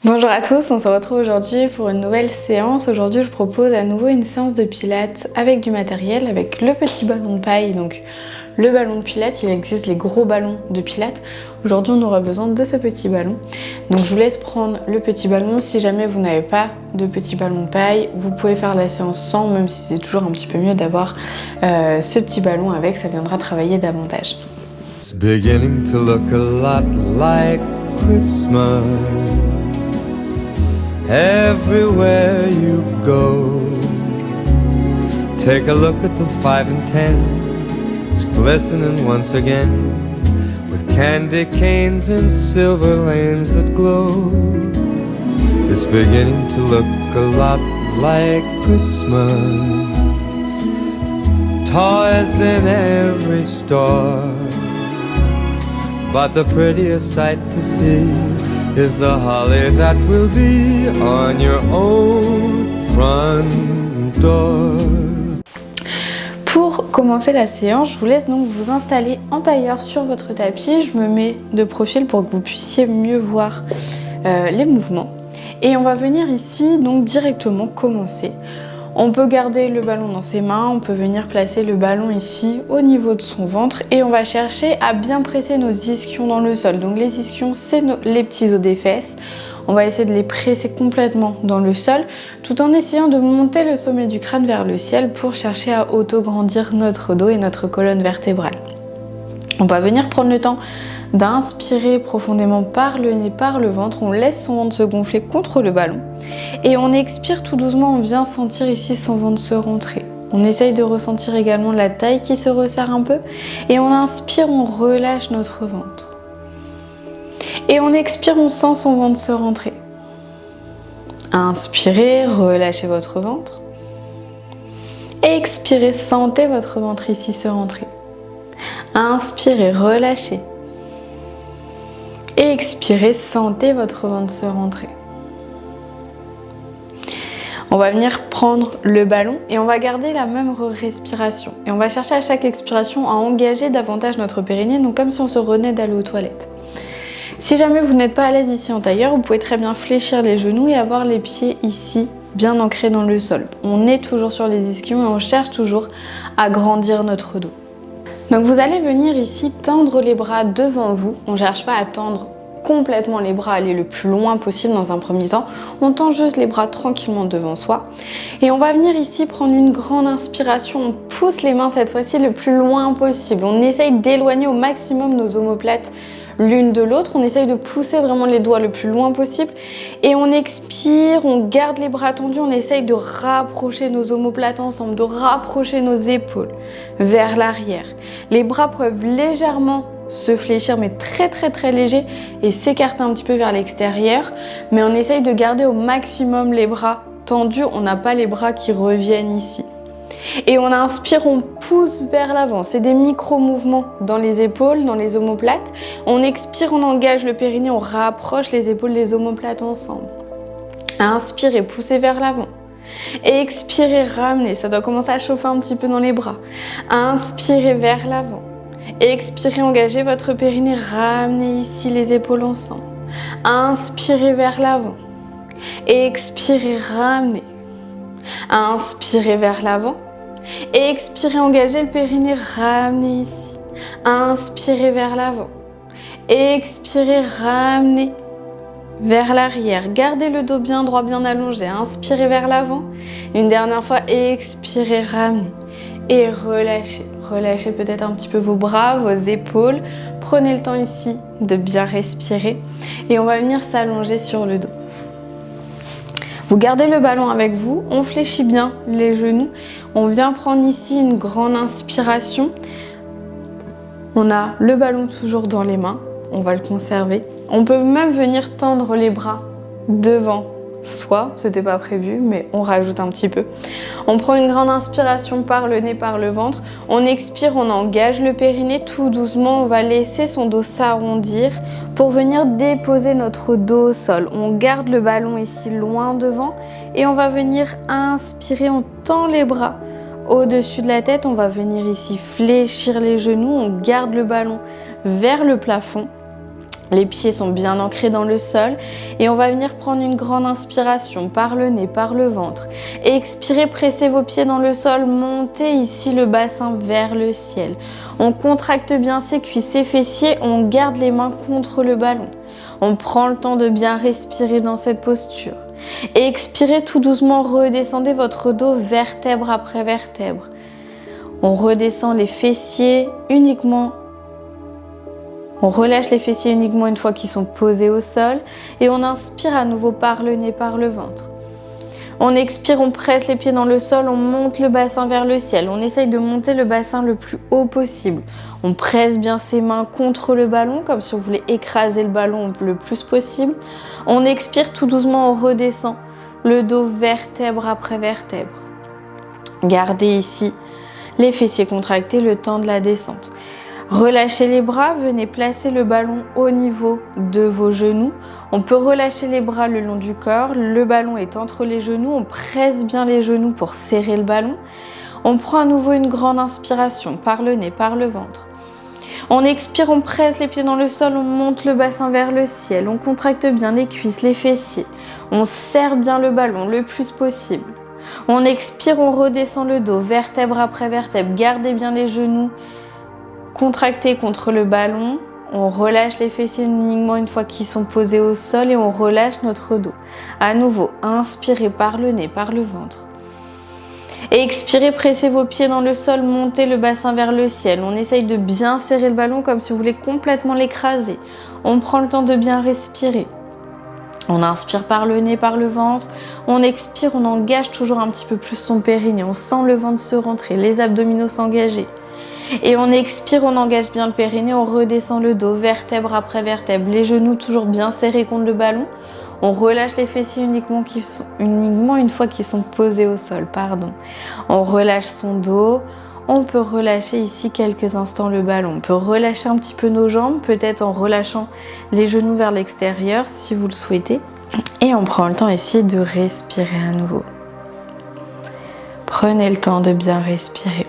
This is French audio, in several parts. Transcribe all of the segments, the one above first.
Bonjour à tous, on se retrouve aujourd'hui pour une nouvelle séance. Aujourd'hui je vous propose à nouveau une séance de pilates avec du matériel, avec le petit ballon de paille. Donc le ballon de pilates, il existe les gros ballons de pilates. Aujourd'hui on aura besoin de ce petit ballon. Donc je vous laisse prendre le petit ballon. Si jamais vous n'avez pas de petit ballon de paille, vous pouvez faire la séance sans, même si c'est toujours un petit peu mieux d'avoir ce petit ballon avec, ça viendra travailler davantage. It's beginning to look a lot like Christmas. Everywhere you go, take a look at the 5 and 10. It's glistening once again with candy canes and silver lanes that glow. It's beginning to look a lot like Christmas. Toys in every store, but the prettiest sight to see is the holly that will be on your own front door. Pour commencer la séance, je vous laisse donc vous installer en tailleur sur votre tapis. Je me mets de profil pour que vous puissiez mieux voir les mouvements. Et on va venir ici donc directement commencer. On peut garder le ballon dans ses mains, on peut venir placer le ballon ici au niveau de son ventre et on va chercher à bien presser nos ischions dans le sol. Donc les ischions, c'est les petits os des fesses. On va essayer de les presser complètement dans le sol tout en essayant de monter le sommet du crâne vers le ciel pour chercher à auto-grandir notre dos et notre colonne vertébrale. On va venir prendre le temps d'inspirer profondément par le nez, par le ventre. On laisse son ventre se gonfler contre le ballon. Et on expire tout doucement, on vient sentir ici son ventre se rentrer. On essaye de ressentir également la taille qui se resserre un peu. Et on inspire, on relâche notre ventre. Et on expire, on sent son ventre se rentrer. Inspirez, relâchez votre ventre. Expirez, sentez votre ventre ici se rentrer. Inspirez, relâchez. Et expirez, sentez votre ventre se rentrer. On va venir prendre le ballon et on va garder la même respiration. Et on va chercher à chaque expiration à engager davantage notre périnée, donc comme si on se revenait d'aller aux toilettes. Si jamais vous n'êtes pas à l'aise ici en tailleur, vous pouvez très bien fléchir les genoux et avoir les pieds ici bien ancrés dans le sol. On est toujours sur les ischions et on cherche toujours à grandir notre dos. Donc vous allez venir ici tendre les bras devant vous. On ne cherche pas à tendre complètement les bras, aller le plus loin possible dans un premier temps. On tend juste les bras tranquillement devant soi. Et on va venir ici prendre une grande inspiration. On pousse les mains cette fois-ci le plus loin possible. On essaye d'éloigner au maximum nos omoplates l'une de l'autre. On essaye de pousser vraiment les doigts le plus loin possible. Et on expire, on garde les bras tendus. On essaye de rapprocher nos omoplates ensemble, de rapprocher nos épaules vers l'arrière. Les bras peuvent légèrement se fléchir, mais très léger, et s'écarter un petit peu vers l'extérieur. Mais on essaye de garder au maximum les bras tendus. On n'a pas les bras qui reviennent ici. Et on inspire, on pousse vers l'avant. C'est des micro-mouvements dans les épaules, dans les omoplates. On expire, on engage le périnée, on rapproche les épaules, les omoplates ensemble. Inspirez, poussez vers l'avant. Expirez, ramenez. Ça doit commencer à chauffer un petit peu dans les bras. Inspirez vers l'avant. Expirez, engagez votre périnée. Ramenez ici les épaules ensemble. Inspirez vers l'avant. Expirez, ramenez. Inspirez vers l'avant. Expirez, engagez le périnée, ramenez ici. Inspirez vers l'avant. Expirez, ramenez vers l'arrière. Gardez le dos bien droit, bien allongé. Inspirez vers l'avant. Une dernière fois, expirez, ramenez. Et relâchez. Relâchez peut-être un petit peu vos bras, vos épaules. Prenez le temps ici de bien respirer. Et on va venir s'allonger sur le dos. Vous gardez le ballon avec vous, on fléchit bien les genoux. On vient prendre ici une grande inspiration. On a le ballon toujours dans les mains, on va le conserver. On peut même venir tendre les bras devant soi, c'était pas prévu, mais on rajoute un petit peu. On prend une grande inspiration par le nez, par le ventre. On expire, on engage le périnée tout doucement. On va laisser son dos s'arrondir pour venir déposer notre dos au sol. On garde le ballon ici loin devant et on va venir inspirer. On tend les bras au-dessus de la tête. On va venir ici fléchir les genoux. On garde le ballon vers le plafond. Les pieds sont bien ancrés dans le sol et on va venir prendre une grande inspiration par le nez, par le ventre. Et expirez, pressez vos pieds dans le sol, montez ici le bassin vers le ciel. On contracte bien ses cuisses, ses fessiers, on garde les mains contre le ballon. On prend le temps de bien respirer dans cette posture. Et expirez tout doucement, redescendez votre dos vertèbre après vertèbre. On redescend les fessiers uniquement. On relâche les fessiers uniquement une fois qu'ils sont posés au sol et on inspire à nouveau par le nez, par le ventre. On expire, on presse les pieds dans le sol, on monte le bassin vers le ciel. On essaye de monter le bassin le plus haut possible. On presse bien ses mains contre le ballon comme si on voulait écraser le ballon le plus possible. On expire tout doucement, on redescend le dos vertèbre après vertèbre. Gardez ici les fessiers contractés le temps de la descente. Relâchez les bras, venez placer le ballon au niveau de vos genoux. On peut relâcher les bras le long du corps, le ballon est entre les genoux, on presse bien les genoux pour serrer le ballon. On prend à nouveau une grande inspiration par le nez, par le ventre. On expire, on presse les pieds dans le sol, on monte le bassin vers le ciel, on contracte bien les cuisses, les fessiers. On serre bien le ballon le plus possible. On expire, on redescend le dos, vertèbre après vertèbre, gardez bien les genoux contractés contre le ballon, on relâche les fessiers uniquement une fois qu'ils sont posés au sol et on relâche notre dos. À nouveau, inspirez par le nez, par le ventre. Et expirez, pressez vos pieds dans le sol, montez le bassin vers le ciel. On essaye de bien serrer le ballon comme si vous voulez complètement l'écraser. On prend le temps de bien respirer. On inspire par le nez, par le ventre. On expire, on engage toujours un petit peu plus son périnée. On sent le ventre se rentrer, les abdominaux s'engager. Et on expire, on engage bien le périnée, on redescend le dos, vertèbre après vertèbre, les genoux toujours bien serrés contre le ballon. On relâche les fessiers uniquement une fois qu'ils sont posés au sol. On relâche son dos. On peut relâcher ici quelques instants le ballon. On peut relâcher un petit peu nos jambes, peut-être en relâchant les genoux vers l'extérieur si vous le souhaitez. Et on prend le temps ici de respirer à nouveau. Prenez le temps de bien respirer.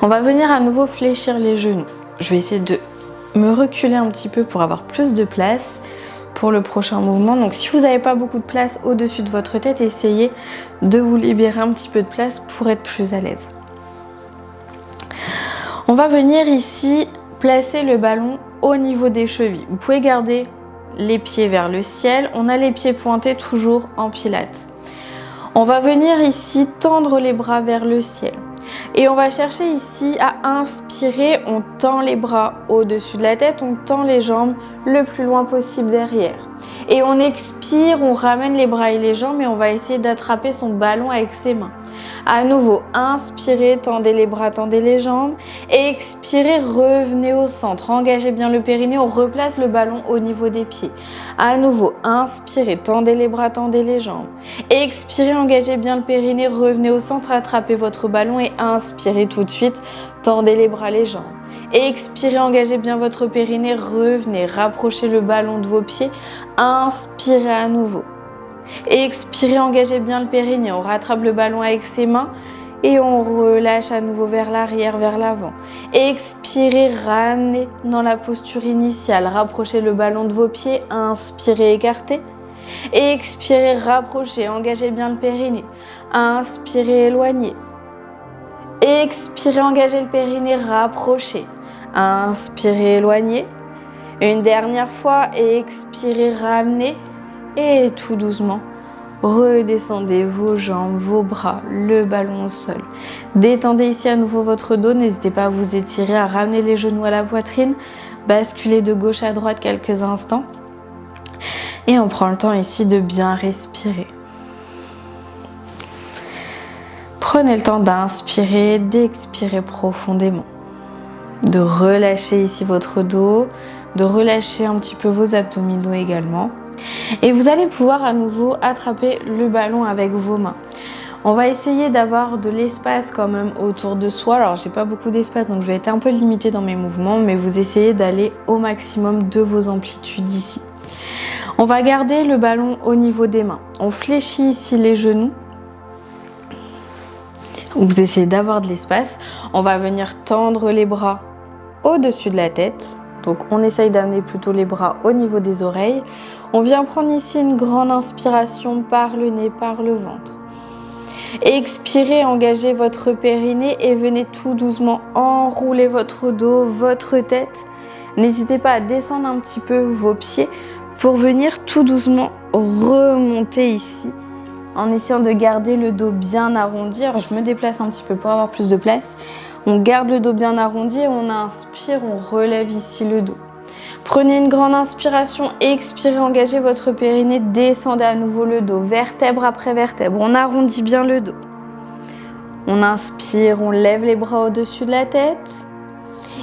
On va venir à nouveau fléchir les genoux. Je vais essayer de me reculer un petit peu pour avoir plus de place pour le prochain mouvement. Donc si vous n'avez pas beaucoup de place au-dessus de votre tête, essayez de vous libérer un petit peu de place pour être plus à l'aise. On va venir ici placer le ballon au niveau des chevilles. Vous pouvez garder les pieds vers le ciel. On a les pieds pointés toujours en pilates. On va venir ici tendre les bras vers le ciel. Et on va chercher ici à inspirer, on tend les bras au-dessus de la tête, on tend les jambes le plus loin possible derrière. Et on expire, on ramène les bras et les jambes et on va essayer d'attraper son ballon avec ses mains. À nouveau, inspirez, tendez les bras, tendez les jambes. Et expirez, revenez au centre, engagez bien le périnée, on replace le ballon au niveau des pieds. À nouveau, inspirez, tendez les bras, tendez les jambes. Et expirez, engagez bien le périnée, revenez au centre, attrapez votre ballon et inspirez tout de suite, tendez les bras, les jambes. Et expirez, engagez bien votre périnée, revenez, rapprochez le ballon de vos pieds, inspirez à nouveau. Et expirez, engagez bien le périnée, on rattrape le ballon avec ses mains et on relâche à nouveau vers l'arrière, vers l'avant. Et expirez, ramenez dans la posture initiale, rapprochez le ballon de vos pieds, inspirez, écartez. Et expirez, rapprochez, engagez bien le périnée, inspirez, éloignez. Et expirez, engagez le périnée, rapprochez, inspirez, éloignez. Une dernière fois, et expirez, ramenez. Et tout doucement, redescendez vos jambes, vos bras, le ballon au sol. Détendez ici à nouveau votre dos, n'hésitez pas à vous étirer, à ramener les genoux à la poitrine, basculez de gauche à droite quelques instants. Et on prend le temps ici de bien respirer. Prenez le temps d'inspirer, d'expirer profondément. De relâcher ici votre dos, de relâcher un petit peu vos abdominaux également. Et vous allez pouvoir à nouveau attraper le ballon avec vos mains. On va essayer d'avoir de l'espace quand même autour de soi. Alors j'ai pas beaucoup d'espace donc je vais être un peu limitée dans mes mouvements, mais vous essayez d'aller au maximum de vos amplitudes ici. On va garder le ballon au niveau des mains. On fléchit ici les genoux. Vous essayez d'avoir de l'espace. On va venir tendre les bras au-dessus de la tête. Donc on essaye d'amener plutôt les bras au niveau des oreilles. On vient prendre ici une grande inspiration par le nez, par le ventre. Expirez, engagez votre périnée et venez tout doucement enrouler votre dos, votre tête. N'hésitez pas à descendre un petit peu vos pieds pour venir tout doucement remonter ici en essayant de garder le dos bien arrondi. Alors je me déplace un petit peu pour avoir plus de place. On garde le dos bien arrondi et on inspire, on relève ici le dos. Prenez une grande inspiration, expirez, engagez votre périnée, descendez à nouveau le dos, vertèbre après vertèbre. On arrondit bien le dos. On inspire, on lève les bras au-dessus de la tête.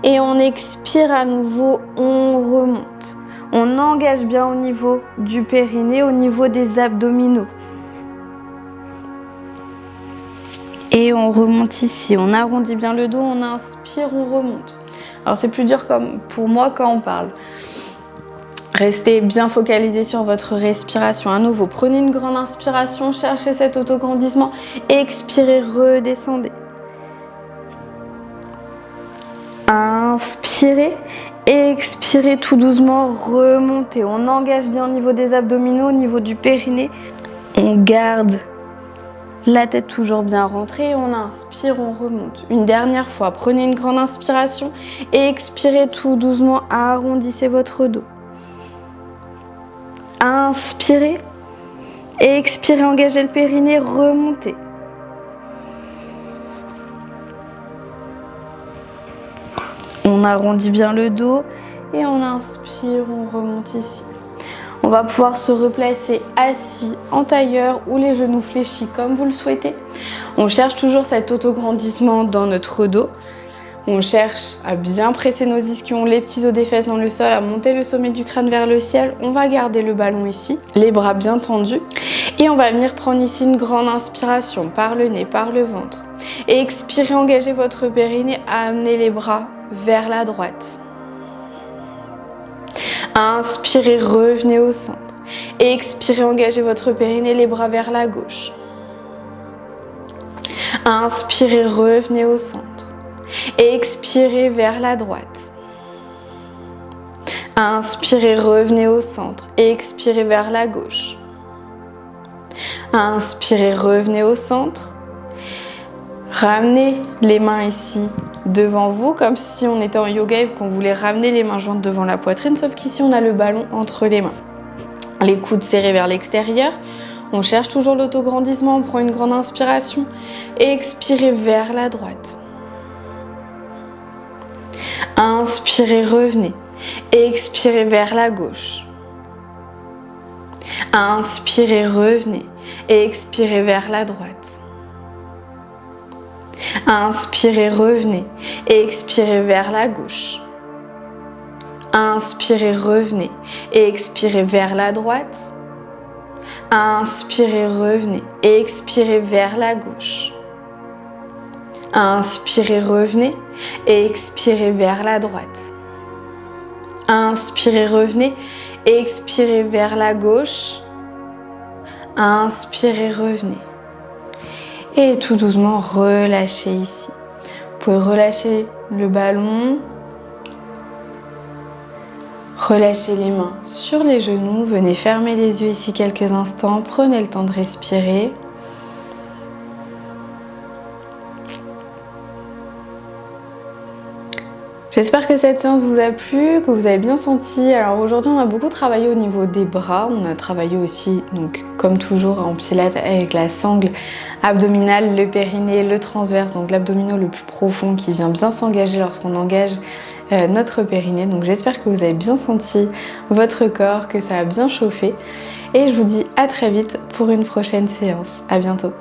Et on expire à nouveau, on remonte. On engage bien au niveau du périnée, au niveau des abdominaux. Et on remonte ici, on arrondit bien le dos, on inspire, on remonte. Alors c'est plus dur comme pour moi quand on parle. Restez bien focalisé sur votre respiration. À nouveau, prenez une grande inspiration, cherchez cet autograndissement, expirez, redescendez. Inspirez, expirez tout doucement, remontez. On engage bien au niveau des abdominaux, au niveau du périnée. On garde la tête toujours bien rentrée, on inspire, on remonte. Une dernière fois, prenez une grande inspiration et expirez tout doucement, arrondissez votre dos. Inspirez, expirez, engagez le périnée, remontez. On arrondit bien le dos et on inspire, on remonte ici. On va pouvoir se replacer assis en tailleur ou les genoux fléchis comme vous le souhaitez. On cherche toujours cet autograndissement dans notre dos. On cherche à bien presser nos ischions, les petits os des fesses dans le sol, à monter le sommet du crâne vers le ciel. On va garder le ballon ici, les bras bien tendus. Et on va venir prendre ici une grande inspiration par le nez, par le ventre. Et expirez, engagez votre périnée, amenez les bras vers la droite. Inspirez, revenez au centre. Expirez, engagez votre périnée, les bras vers la gauche. Inspirez, revenez au centre. Expirez vers la droite. Inspirez, revenez au centre. Expirez vers la gauche. Inspirez, revenez au centre. Ramenez les mains ici devant vous, comme si on était en yoga et qu'on voulait ramener les mains jointes devant la poitrine, sauf qu'ici on a le ballon entre les mains. Les coudes serrés vers l'extérieur. On cherche toujours l'autograndissement, on prend une grande inspiration et expirez vers la droite. Inspirez, revenez. Expirez vers la gauche. Inspirez, revenez. Expirez vers la droite. Inspirez, revenez. Expirez vers la gauche. Inspirez, revenez. Expirez vers la droite. Inspirez, revenez. Expirez vers la gauche. Inspirez, revenez. Expirez vers la droite. Inspirez, revenez. Expirez vers la gauche. Inspirez, revenez. Et tout doucement, relâchez ici. Vous pouvez relâcher le ballon. Relâchez les mains sur les genoux. Venez fermer les yeux ici quelques instants. Prenez le temps de respirer. J'espère que cette séance vous a plu, que vous avez bien senti. Alors aujourd'hui on a beaucoup travaillé au niveau des bras, on a travaillé aussi, donc comme toujours en pilates avec la sangle abdominale, le périnée, le transverse, donc l'abdominal le plus profond qui vient bien s'engager lorsqu'on engage notre périnée. Donc j'espère que vous avez bien senti votre corps, que ça a bien chauffé. Et je vous dis à très vite pour une prochaine séance. À bientôt.